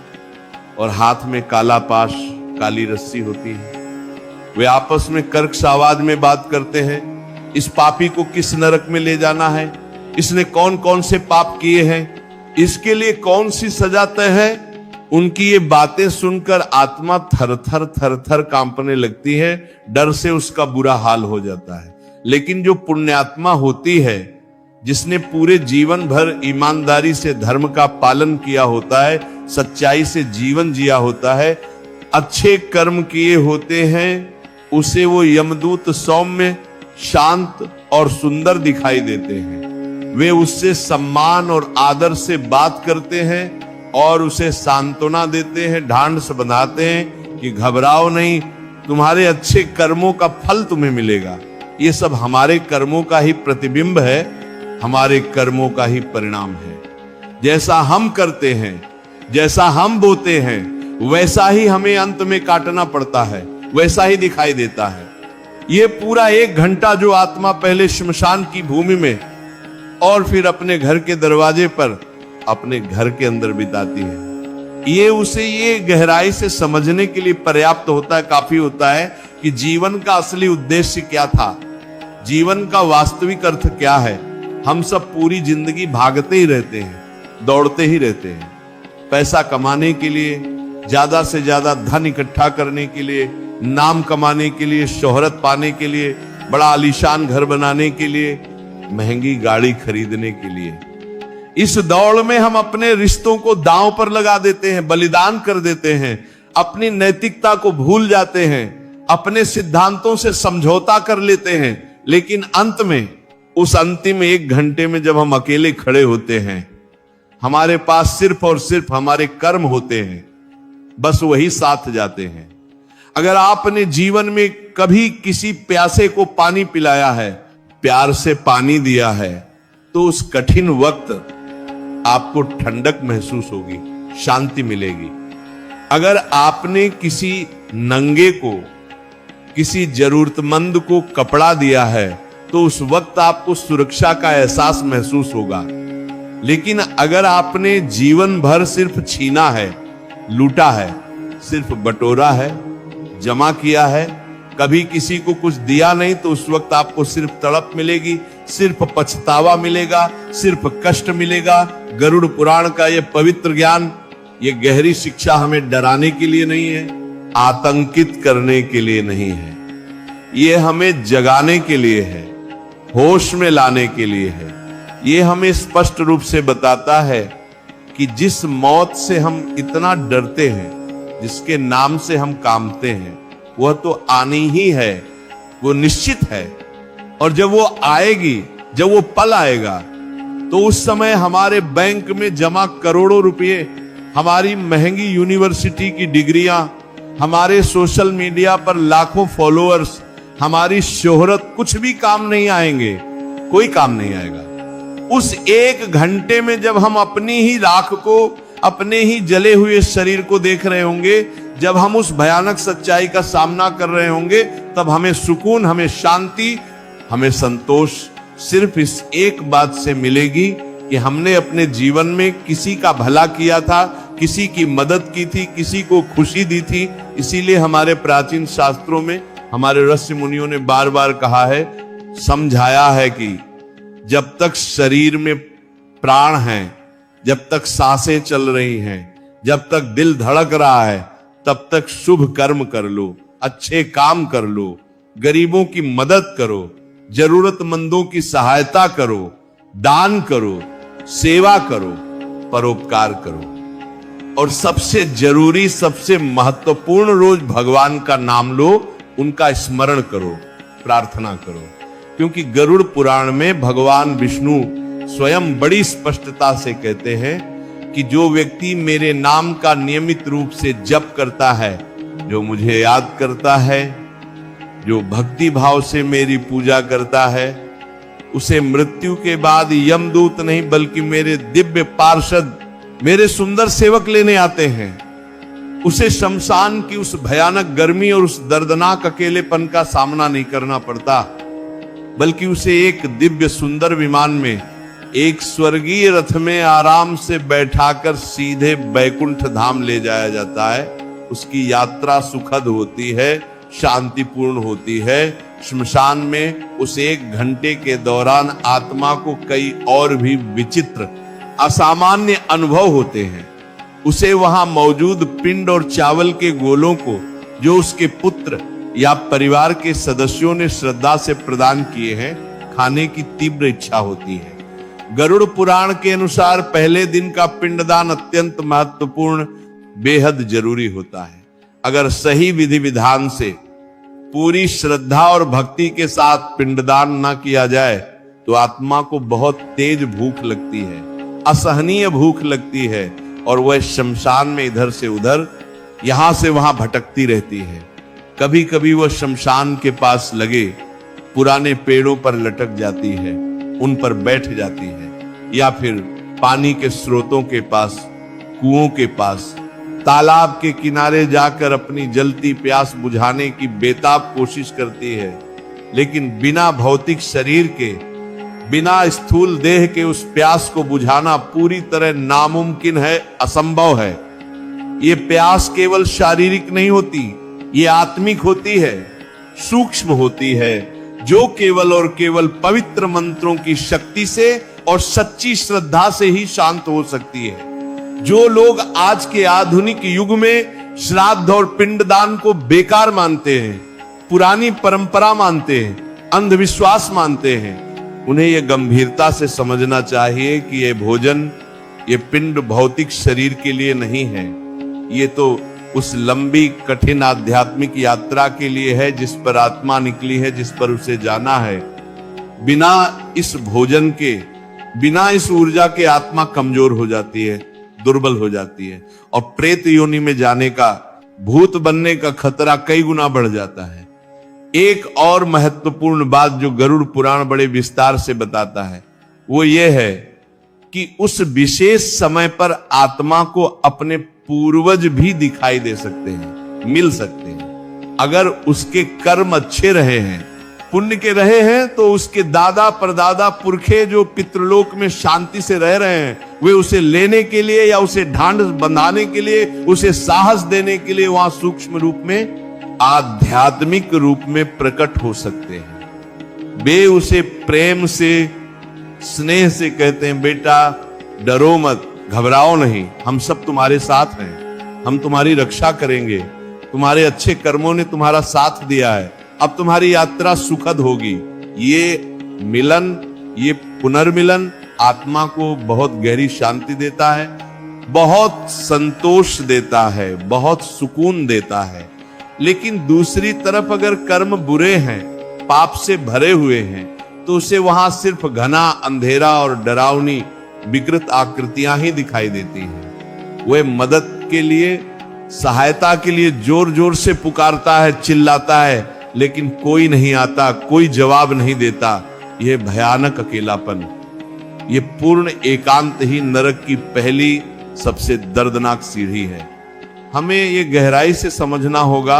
और हाथ में काला पाश, काली रस्सी होती है। वे आपस में कर्कश आवाज में बात करते हैं, इस पापी को किस नरक में ले जाना है, इसने कौन कौन से पाप किए हैं, इसके लिए कौन सी सजा तय है। उनकी ये बातें सुनकर आत्मा थर थर थर थर कांपने लगती है, डर से उसका बुरा हाल हो जाता है। लेकिन जो पुण्यात्मा होती है, जिसने पूरे जीवन भर ईमानदारी से धर्म का पालन किया होता है, सच्चाई से जीवन जिया होता है, अच्छे कर्म किए होते हैं, उसे वो यमदूत सौम्य, शांत और सुंदर दिखाई देते हैं। वे उससे सम्मान और आदर से बात करते हैं और उसे सांत्वना देते हैं, ढांढस बंधाते हैं कि घबराओ नहीं, तुम्हारे अच्छे कर्मों का फल तुम्हें मिलेगा। ये सब हमारे कर्मों का ही प्रतिबिंब है, हमारे कर्मों का ही परिणाम है। जैसा हम करते हैं, जैसा हम बोते हैं, वैसा ही हमें अंत में काटना पड़ता है, वैसा ही दिखाई देता है। ये पूरा 1 घंटा जो आत्मा पहले श्मशान की भूमि में और फिर अपने घर के दरवाजे पर, अपने घर के अंदर बिताती है, ये उसे ये गहराई से समझने के लिए पर्याप्त होता है, काफी होता है कि जीवन का असली उद्देश्य क्या था, जीवन का वास्तविक अर्थ क्या है। हम सब पूरी जिंदगी भागते ही रहते हैं, दौड़ते ही रहते हैं, पैसा कमाने के लिए, ज्यादा से ज्यादा धन इकट्ठा करने के लिए, नाम कमाने के लिए, शोहरत पाने के लिए, बड़ा आलीशान घर बनाने के लिए, महंगी गाड़ी खरीदने के लिए। इस दौड़ में हम अपने रिश्तों को दांव पर लगा देते हैं, बलिदान कर देते हैं, अपनी नैतिकता को भूल जाते हैं, अपने सिद्धांतों से समझौता कर लेते हैं। लेकिन अंत में, उस अंतिम 1 घंटे में जब हम अकेले खड़े होते हैं, हमारे पास सिर्फ और सिर्फ हमारे कर्म होते हैं, बस वही साथ जाते हैं। अगर आपने जीवन में कभी किसी प्यासे को पानी पिलाया है, प्यार से पानी दिया है, तो उस कठिन वक्त आपको ठंडक महसूस होगी, शांति मिलेगी। अगर आपने किसी नंगे को, किसी जरूरतमंद को कपड़ा दिया है, तो उस वक्त आपको सुरक्षा का एहसास महसूस होगा। लेकिन अगर आपने जीवन भर सिर्फ छीना है, लूटा है, सिर्फ बटोरा है, जमा किया है, कभी किसी को कुछ दिया नहीं, तो उस वक्त आपको सिर्फ तड़प मिलेगी, सिर्फ पछतावा मिलेगा, सिर्फ कष्ट मिलेगा। गरुड़ पुराण का ये पवित्र ज्ञान, ये गहरी शिक्षा हमें डराने के लिए नहीं है, आतंकित करने के लिए नहीं है, ये हमें जगाने के लिए है, होश में लाने के लिए है। ये हमें स्पष्ट रूप से बताता है कि जिस मौत से हम इतना डरते हैं, जिसके नाम से हम कांपते हैं, वह तो आनी ही है, वो निश्चित है। और जब वो आएगी, जब वो पल आएगा, तो उस समय हमारे बैंक में जमा करोड़ों रुपए, हमारी महंगी यूनिवर्सिटी की डिग्रियां, हमारे सोशल मीडिया पर लाखों फॉलोअर्स, हमारी शोहरत कुछ भी काम नहीं आएंगे, कोई काम नहीं आएगा। उस 1 घंटे में जब हम अपनी ही राख को, अपने ही जले हुए शरीर को देख रहे होंगे, जब हम उस भयानक सच्चाई का सामना कर रहे होंगे, तब हमें सुकून, हमें शांति, हमें संतोष सिर्फ इस एक बात से मिलेगी कि हमने अपने जीवन में किसी का भला किया था, किसी की मदद की थी, किसी को खुशी दी थी। इसीलिए हमारे प्राचीन शास्त्रों में हमारे ऋषि मुनियों ने बार बार कहा है, समझाया है कि जब तक शरीर में प्राण हैं, जब तक सांसें चल रही हैं, जब तक दिल धड़क रहा है, तब तक शुभ कर्म कर लो, अच्छे काम कर लो, गरीबों की मदद करो, जरूरतमंदों की सहायता करो, दान करो, सेवा करो, परोपकार करो। और सबसे जरूरी, सबसे महत्वपूर्ण, रोज भगवान का नाम लो, उनका स्मरण करो, प्रार्थना करो। क्योंकि गरुड़ पुराण में भगवान विष्णु स्वयं बड़ी स्पष्टता से कहते हैं कि जो व्यक्ति मेरे नाम का नियमित रूप से जप करता है, जो मुझे याद करता है, जो भक्ति भाव से मेरी पूजा करता है, उसे मृत्यु के बाद यमदूत नहीं बल्कि मेरे दिव्य पार्षद, मेरे सुंदर सेवक लेने आते हैं। उसे शमशान की उस भयानक गर्मी और उस दर्दनाक अकेलेपन का सामना नहीं करना पड़ता, बल्कि उसे एक दिव्य सुंदर विमान में, एक स्वर्गीय रथ में आराम से बैठाकर सीधे बैकुंठ धाम ले जाया जाता है। उसकी यात्रा सुखद होती है, शांतिपूर्ण होती है। श्मशान में उस 1 घंटे के दौरान आत्मा को कई और भी विचित्र, असामान्य अनुभव होते हैं। उसे वहां मौजूद पिंड और चावल के गोलों को, जो उसके पुत्र या परिवार के सदस्यों ने श्रद्धा से प्रदान किए हैं, खाने की तीव्र इच्छा होती है। गरुड़ पुराण के अनुसार पहले दिन का पिंडदान अत्यंत महत्वपूर्ण, बेहद जरूरी होता है। अगर सही विधि विधान से, पूरी श्रद्धा और भक्ति के साथ पिंडदान ना किया जाए, तो आत्मा को बहुत तेज भूख लगती है, असहनीय भूख लगती है, और वह शमशान में इधर से उधर, यहां से वहां भटकती रहती है। कभी कभी वह शमशान के पास लगे पुराने पेड़ों पर लटक जाती है, उन पर बैठ जाती है, या फिर पानी के स्रोतों के पास, कुओं के पास, तालाब के किनारे जाकर अपनी जलती प्यास बुझाने की बेताब कोशिश करती है। लेकिन बिना भौतिक शरीर के, बिना स्थूल देह के उस प्यास को बुझाना पूरी तरह नामुमकिन है, असंभव है। ये प्यास केवल शारीरिक नहीं होती, ये आत्मिक होती है, सूक्ष्म होती है, जो केवल और केवल पवित्र मंत्रों की शक्ति से और सच्ची श्रद्धा से ही शांत हो सकती है। जो लोग आज के आधुनिक युग में श्राद्ध और पिंडदान को बेकार मानते हैं, पुरानी परंपरा मानते हैं, अंधविश्वास मानते हैं, उन्हें यह गंभीरता से समझना चाहिए कि यह भोजन, ये पिंड भौतिक शरीर के लिए नहीं है। ये तो उस लंबी कठिन आध्यात्मिक यात्रा के लिए है जिस पर आत्मा निकली है, जिस पर उसे जाना है। बिना इस भोजन के, बिना इस ऊर्जा के आत्मा कमजोर हो जाती है, दुर्बल हो जाती है और प्रेत योनि में जाने का, भूत बनने का खतरा कई गुना बढ़ जाता है। एक और महत्वपूर्ण बात जो गरुड़ पुराण बड़े विस्तार से बताता है वो ये है कि उस विशेष समय पर आत्मा को अपने पूर्वज भी दिखाई दे सकते हैं, मिल सकते हैं। अगर उसके कर्म अच्छे रहे हैं, पुण्य के रहे हैं, तो उसके दादा परदादा पुरखे जो पितृलोक में शांति से रह रहे हैं, वे उसे लेने के लिए या उसे ढांढ बंधाने के लिए, उसे साहस देने के लिए वहां सूक्ष्म रूप में, आध्यात्मिक रूप में प्रकट हो सकते हैं। वे उसे प्रेम से, स्नेह से कहते हैं, बेटा डरो मत, घबराओ नहीं, हम सब तुम्हारे साथ हैं, हम तुम्हारी रक्षा करेंगे, तुम्हारे अच्छे कर्मों ने तुम्हारा साथ दिया है, अब तुम्हारी यात्रा सुखद होगी। ये मिलन, ये पुनर्मिलन आत्मा को बहुत गहरी शांति देता है, बहुत संतोष देता है, बहुत सुकून देता है। लेकिन दूसरी तरफ अगर कर्म बुरे हैं, पाप से भरे हुए हैं, तो उसे वहां सिर्फ घना अंधेरा और डरावनी विकृत आकृतियां ही दिखाई देती हैं। वह मदद के लिए, सहायता के लिए जोर जोर से पुकारता है, चिल्लाता है, लेकिन कोई नहीं आता, कोई जवाब नहीं देता। यह भयानक अकेलापन, यह पूर्ण एकांत ही नरक की पहली सबसे दर्दनाक सीढ़ी है। हमें ये गहराई से समझना होगा,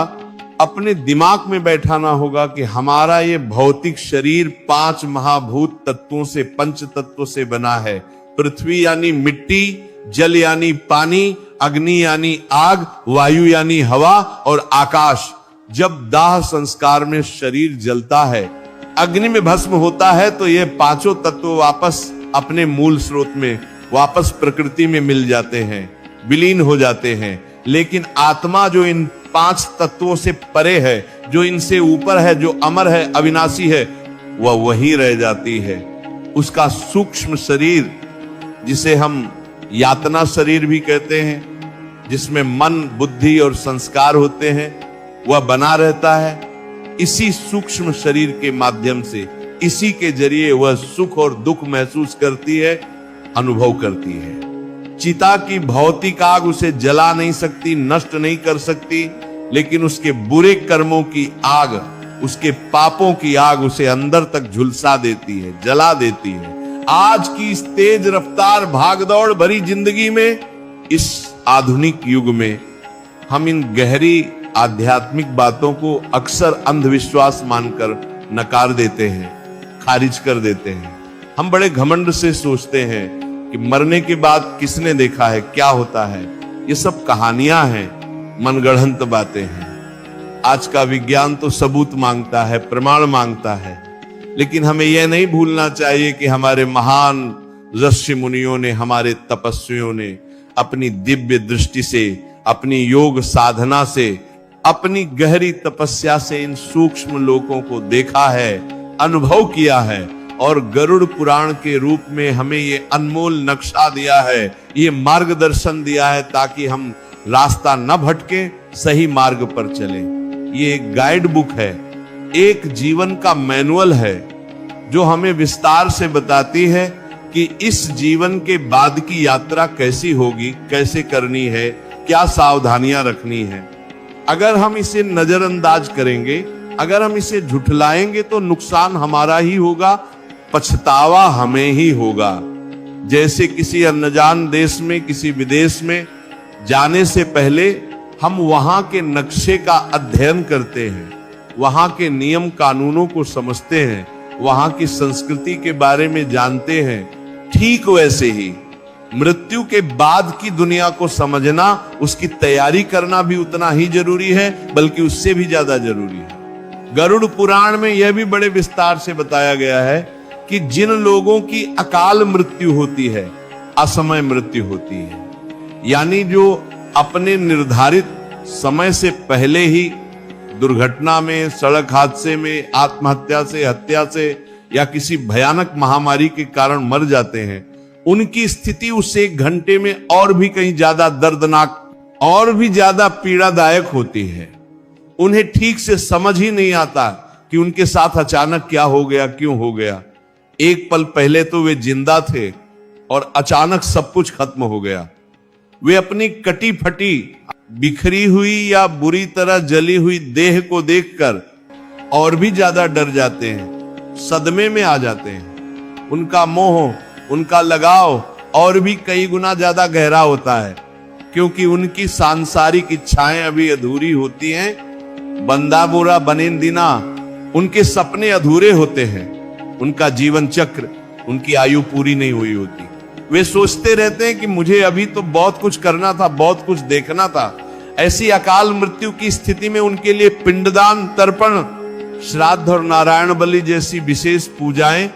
अपने दिमाग में बैठाना होगा कि हमारा ये भौतिक शरीर 5 महाभूत तत्वों से, पंच तत्वों से बना है। पृथ्वी यानी मिट्टी, जल यानी पानी, अग्नि यानी आग, वायु यानी हवा और आकाश। जब दाह संस्कार में शरीर जलता है, अग्नि में भस्म होता है, तो ये पांचों तत्व वापस अपने मूल स्रोत में, वापस प्रकृति में मिल जाते हैं, विलीन हो जाते हैं। लेकिन आत्मा जो इन 5 तत्वों से परे है, जो इनसे ऊपर है, जो अमर है, अविनाशी है, वह वहीं रह जाती है। उसका सूक्ष्म शरीर, जिसे हम यातना शरीर भी कहते हैं, जिसमें मन, बुद्धि और संस्कार होते हैं, वह बना रहता है। इसी सूक्ष्म शरीर के माध्यम से, इसी के जरिए वह सुख और दुख महसूस करती है, अनुभव करती है। चिता की भौतिक आग उसे जला नहीं सकती, नष्ट नहीं कर सकती, लेकिन उसके बुरे कर्मों की आग, उसके पापों की आग उसे अंदर तक झुलसा देती है, जला देती है। आज की इस तेज रफ्तार भागदौड़ भरी जिंदगी में, इस आधुनिक युग में, हम इन गहरी आध्यात्मिक बातों को अक्सर अंधविश्वास मानकर नकार देते हैं, खारिज कर देते हैं। हम बड़े घमंड से सोचते हैं कि मरने के बाद किसने देखा है, क्या होता है। ये सब कहानियां हैं, मनगढ़ंत बातें हैं। आज का विज्ञान तो सबूत मांगता है, प्रमाण मांगता है, लेकिन हमें यह नहीं भूलना चाहिए कि हमारे महान ऋषि मुनियों ने, हमारे तपस्वियों ने अपनी दिव्य दृष्टि से, अपनी योग साधना से, अपनी गहरी तपस्या से इन सूक्ष्म लोकों को देखा है, अनुभव किया है और गरुड़ पुराण के रूप में हमें ये अनमोल नक्शा दिया है, ये मार्गदर्शन दिया है, ताकि हम रास्ता न भटके, सही मार्ग पर चले। ये एक गाइड बुक है, एक जीवन का मैनुअल है, जो हमें विस्तार से बताती है कि इस जीवन के बाद की यात्रा कैसी होगी, कैसे करनी है, क्या सावधानियां रखनी है। अगर हम इसे नजरअंदाज करेंगे, अगर हम इसे झुठलाएंगे, तो नुकसान हमारा ही होगा, पछतावा हमें ही होगा। जैसे किसी अनजान देश में, किसी विदेश में जाने से पहले हम वहां के नक्शे का अध्ययन करते हैं, वहां के नियम कानूनों को समझते हैं, वहां की संस्कृति के बारे में जानते हैं, ठीक वैसे ही मृत्यु के बाद की दुनिया को समझना, उसकी तैयारी करना भी उतना ही जरूरी है, बल्कि उससे भी ज्यादा जरूरी है। गरुड़ पुराण में यह भी बड़े विस्तार से बताया गया है कि जिन लोगों की अकाल मृत्यु होती है, असमय मृत्यु होती है, यानी जो अपने निर्धारित समय से पहले ही दुर्घटना में, सड़क हादसे में, आत्महत्या से, हत्या से या किसी भयानक महामारी के कारण मर जाते हैं, उनकी स्थिति उस 1 घंटे में और भी कहीं ज्यादा दर्दनाक और भी ज्यादा पीड़ादायक होती है। उन्हें ठीक से समझ ही नहीं आता कि उनके साथ अचानक क्या हो गया, क्यों हो गया। एक पल पहले तो वे जिंदा थे और अचानक सब कुछ खत्म हो गया। वे अपनी कटी फटी, बिखरी हुई या बुरी तरह जली हुई देह को देखकर और भी ज्यादा डर जाते हैं, सदमे में आ जाते हैं। उनका मोह, उनका लगाव और भी कई गुना ज्यादा गहरा होता है, क्योंकि उनकी सांसारिक इच्छाएं अभी अधूरी होती हैं। बंदा बुरा बनिंदिना, उनके सपने अधूरे होते हैं, उनका जीवन चक्र, उनकी आयु पूरी नहीं हुई होती। वे सोचते रहते हैं कि मुझे अभी तो बहुत कुछ करना था, बहुत कुछ देखना था। ऐसी अकाल मृत्यु की स्थिति में उनके लिए पिंडदान, तर्पण, श्राद्ध और नारायण बलि जैसी विशेष पूजाएं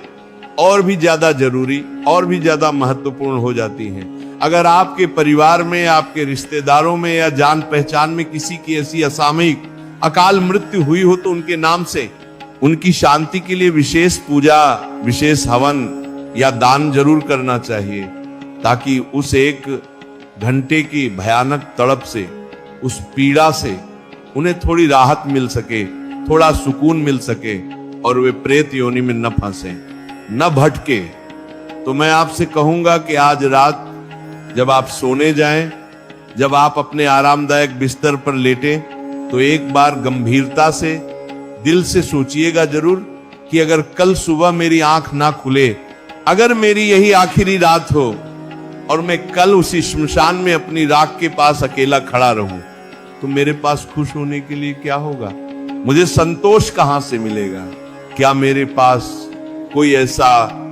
और भी ज्यादा जरूरी और भी ज्यादा महत्वपूर्ण हो जाती हैं। अगर आपके परिवार में, आपके रिश्तेदारों में या जान पहचान में किसी की ऐसी असामयिक अकाल मृत्यु हुई हो तो उनके नाम से उनकी शांति के लिए विशेष पूजा, विशेष हवन या दान जरूर करना चाहिए, ताकि उस 1 घंटे की भयानक तड़प से, उस पीड़ा से उन्हें थोड़ी राहत मिल सके, थोड़ा सुकून मिल सके और वे प्रेत योनि में न फंसे, न भटके। तो मैं आपसे कहूंगा कि आज रात जब आप सोने जाएं, जब आप अपने आरामदायक बिस्तर पर लेटे, तो एक बार गंभीरता से दिल से सोचिएगा जरूर कि अगर कल सुबह मेरी आंख ना खुले, अगर मेरी यही आखिरी रात हो और मैं कल उसी श्मशान में अपनी राख के पास अकेला खड़ा रहूं, तो मेरे पास खुश होने के लिए क्या होगा? मुझे संतोष कहां से मिलेगा? क्या मेरे पास कोई ऐसा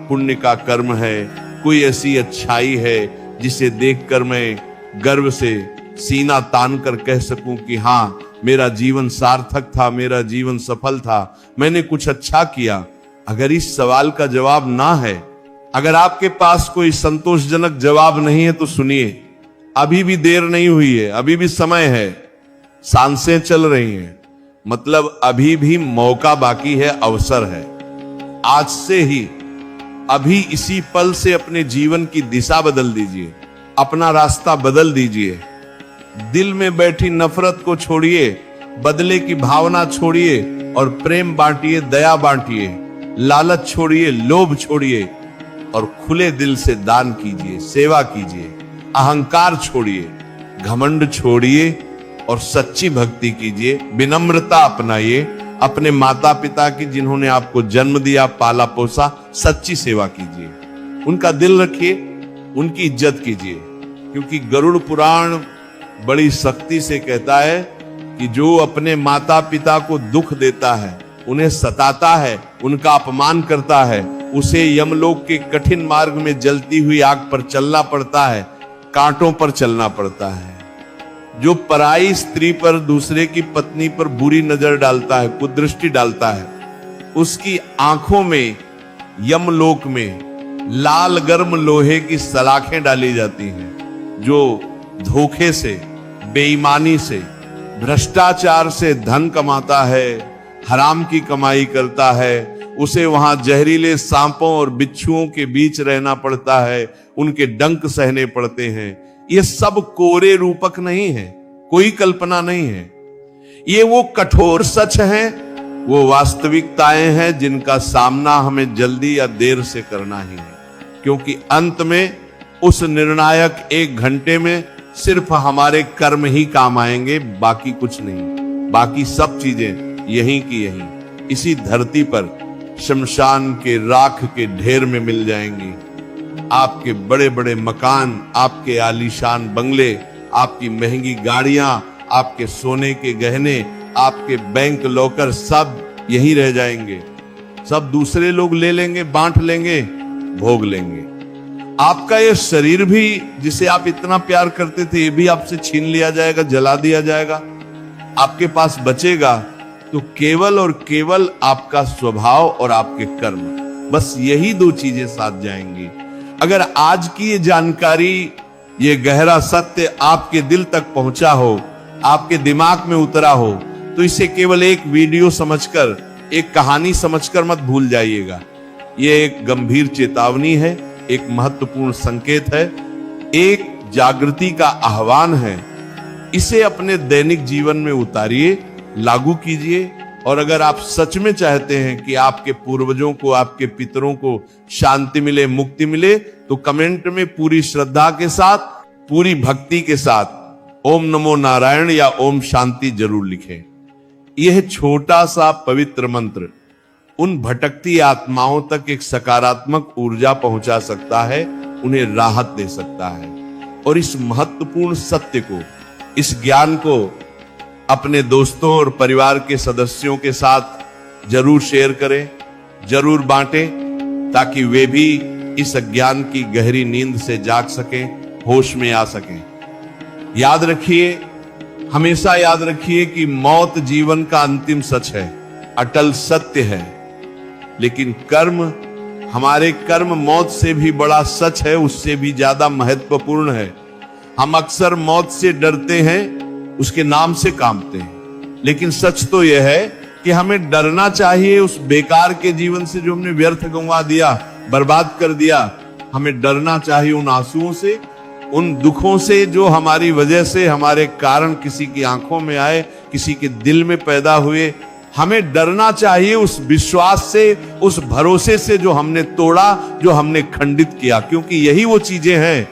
पुण्य का कर्म है, कोई ऐसी अच्छाई है जिसे देखकर मैं गर्व से सीना तान कर कह सकूं कि हां, मेरा जीवन सार्थक था, मेरा जीवन सफल था, मैंने कुछ अच्छा किया? अगर इस सवाल का जवाब ना है, अगर आपके पास कोई संतोषजनक जवाब नहीं है, तो सुनिए, अभी भी देर नहीं हुई है, अभी भी समय है, सांसें चल रही हैं, मतलब अभी भी मौका बाकी है, अवसर है। आज से ही, अभी इसी पल से अपने जीवन की दिशा बदल दीजिए, अपना रास्ता बदल दीजिए। दिल में बैठी नफरत को छोड़िए, बदले की भावना छोड़िए और प्रेम बांटिए, दया बांटिए, लालच छोड़िए, लोभ छोड़िए और खुले दिल से दान कीजिए, सेवा कीजिए। अहंकार छोड़िए, घमंड छोड़िए और सच्ची भक्ति कीजिए। विनम्रता अपनाइए, अपने माता पिता की, जिन्होंने आपको जन्म दिया, पाला पोसा, सच्ची सेवा कीजिए। उनका दिल रखिए, उनकी इज्जत कीजिए, क्योंकि गरुड़ पुराण बड़ी सख्ती से कहता है कि जो अपने माता पिता को दुख देता है, उन्हें सताता है, उनका अपमान करता है, उसे यमलोक के कठिन मार्ग में जलती हुई आग पर चलना पड़ता है, कांटों पर चलना पड़ता है। जो पराई स्त्री पर, दूसरे की पत्नी पर बुरी नजर डालता है, कुदृष्टि डालता है, उसकी आंखों में यमलोक में लाल गर्म लोहे की सलाखें डाली जाती हैं। जो धोखे से, बेईमानी से, भ्रष्टाचार से धन कमाता है, हराम की कमाई करता है, उसे वहां जहरीले सांपों और बिच्छुओं के बीच रहना पड़ता है, उनके डंक सहने पड़ते हैं। ये सब कोरे रूपक नहीं है, कोई कल्पना नहीं है। ये वो कठोर सच है, वो वास्तविकताएं हैं जिनका सामना हमें जल्दी या देर से करना ही है, क्योंकि अंत में उस निर्णायक 1 घंटे में सिर्फ हमारे कर्म ही काम आएंगे, बाकी कुछ नहीं। बाकी सब चीजें यहीं की यहीं, इसी धरती पर शमशान के राख के ढेर में मिल जाएंगी। आपके बड़े बड़े मकान, आपके आलीशान बंगले, आपकी महंगी गाड़ियां, आपके सोने के गहने, आपके बैंक लॉकर, सब यहीं रह जाएंगे। सब दूसरे लोग ले लेंगे, बांट लेंगे, भोग लेंगे। आपका ये शरीर भी, जिसे आप इतना प्यार करते थे, ये भी आपसे छीन लिया जाएगा, जला दिया जाएगा। आपके पास बचेगा तो केवल और केवल आपका स्वभाव और आपके कर्म, बस यही 2 चीजें साथ जाएंगी। अगर आज की ये जानकारी, ये गहरा सत्य आपके दिल तक पहुंचा हो, आपके दिमाग में उतरा हो, तो इसे केवल एक वीडियो समझकर, एक कहानी समझकर मत भूल जाइएगा। यह एक गंभीर चेतावनी है, एक महत्वपूर्ण संकेत है, एक जागृति का आह्वान है। इसे अपने दैनिक जीवन में उतारिए, लागू कीजिए। और अगर आप सच में चाहते हैं कि आपके पूर्वजों को, आपके पितरों को शांति मिले, मुक्ति मिले, तो कमेंट में पूरी श्रद्धा के साथ, पूरी भक्ति के साथ ओम नमो नारायण या ओम शांति जरूर लिखें। यह छोटा सा पवित्र मंत्र उन भटकती आत्माओं तक एक सकारात्मक ऊर्जा पहुंचा सकता है, उन्हें राहत दे सकता है। और इस महत्वपूर्ण सत्य को, इस ज्ञान को अपने दोस्तों और परिवार के सदस्यों के साथ जरूर शेयर करें, जरूर बांटें, ताकि वे भी इस अज्ञान की गहरी नींद से जाग सकें, होश में आ सकें। याद रखिए, हमेशा याद रखिए कि मौत जीवन का अंतिम सच है, अटल सत्य है। लेकिन कर्म, हमारे कर्म मौत से भी बड़ा सच है, उससे भी ज्यादा महत्वपूर्ण है। हम अक्सर मौत से डरते हैं, उसके नाम से कांपते हैं, लेकिन सच तो यह है कि हमें डरना चाहिए उस बेकार के जीवन से जो हमने व्यर्थ गंवा दिया, बर्बाद कर दिया। हमें डरना चाहिए उन आंसुओं से, उन दुखों से जो हमारी वजह से, हमारे कारण किसी की आंखों में आए, किसी के दिल में पैदा हुए। हमें डरना चाहिए उस विश्वास से, उस भरोसे से जो हमने तोड़ा, जो हमने खंडित किया, क्योंकि यही वो चीजें हैं,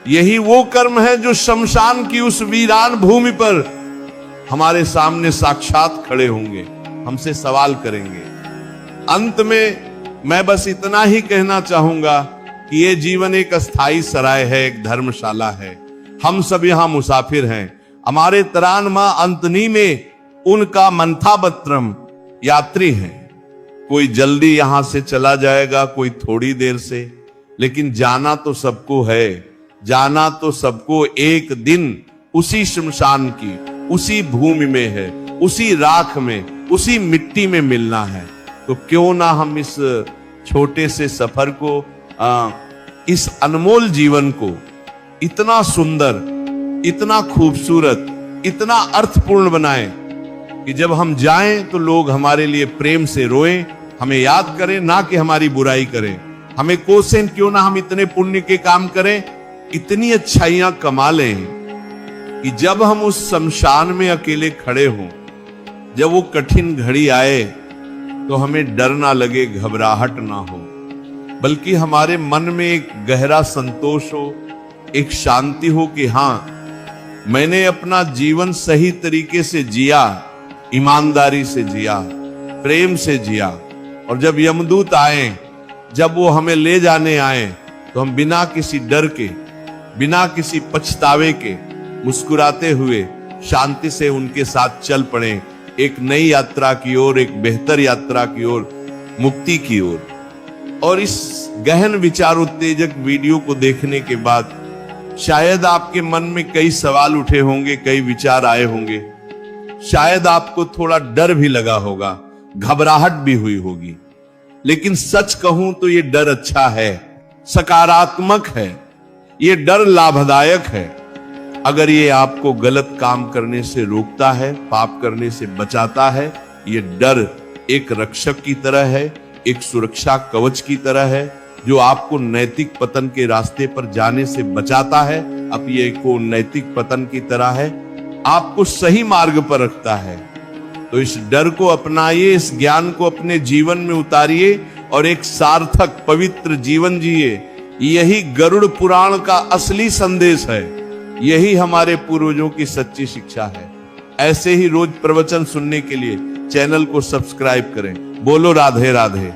यही वो कर्म है जो शमशान की उस वीरान भूमि पर हमारे सामने साक्षात खड़े होंगे, हमसे सवाल करेंगे। अंत में मैं बस इतना ही कहना चाहूंगा कि ये जीवन एक अस्थाई सराय है, एक धर्मशाला है। हम सब यहां मुसाफिर हैं। हमारे तरान मां अंतनी में उनका मंथाबत्रम यात्री है। कोई जल्दी यहां से चला जाएगा, कोई थोड़ी देर से, लेकिन जाना तो सबको है। जाना तो सबको एक दिन उसी शमशान की, उसी भूमि में है, उसी राख में, उसी मिट्टी में मिलना है। तो क्यों ना हम इस छोटे से सफर को, इस अनमोल जीवन को इतना सुंदर, इतना खूबसूरत, इतना अर्थपूर्ण बनाएं कि जब हम जाएं तो लोग हमारे लिए प्रेम से रोएं, हमें याद करें, ना कि हमारी बुराई करें। हमें कोसें क्यों ना हम इतने पुण्य के काम करें, इतनी अच्छाइयां कमा लें कि जब हम उस शमशान में अकेले खड़े हों, जब वो कठिन घड़ी आए, तो हमें डर ना लगे, घबराहट ना हो, बल्कि हमारे मन में एक गहरा संतोष हो, एक शांति हो कि हां, मैंने अपना जीवन सही तरीके से जिया, ईमानदारी से जिया, प्रेम से जिया। और जब यमदूत आए, जब वो हमें ले जाने आए, तो हम बिना किसी डर के, बिना किसी पछतावे के, मुस्कुराते हुए शांति से उनके साथ चल पड़े, एक नई यात्रा की ओर, एक बेहतर यात्रा की ओर, मुक्ति की ओर। और इस गहन विचार उत्तेजक वीडियो को देखने के बाद शायद आपके मन में कई सवाल उठे होंगे, कई विचार आए होंगे, शायद आपको थोड़ा डर भी लगा होगा, घबराहट भी हुई होगी। लेकिन सच कहूं तो ये डर अच्छा है, सकारात्मक है, ये डर लाभदायक है। अगर ये आपको गलत काम करने से रोकता है, पाप करने से बचाता है, ये डर एक रक्षक की तरह है, एक सुरक्षा कवच की तरह है, जो आपको नैतिक पतन के रास्ते पर जाने से बचाता है। अब ये को नैतिक पतन की तरह है, आपको सही मार्ग पर रखता है। तो इस डर को अपनाइए, इस ज्ञान को अपने जीवन में उतारिए और एक सार्थक पवित्र जीवन जिए। यही गरुड़ पुराण का असली संदेश है, यही हमारे पूर्वजों की सच्ची शिक्षा है। ऐसे ही रोज प्रवचन सुनने के लिए चैनल को सब्सक्राइब करें। बोलो राधे राधे।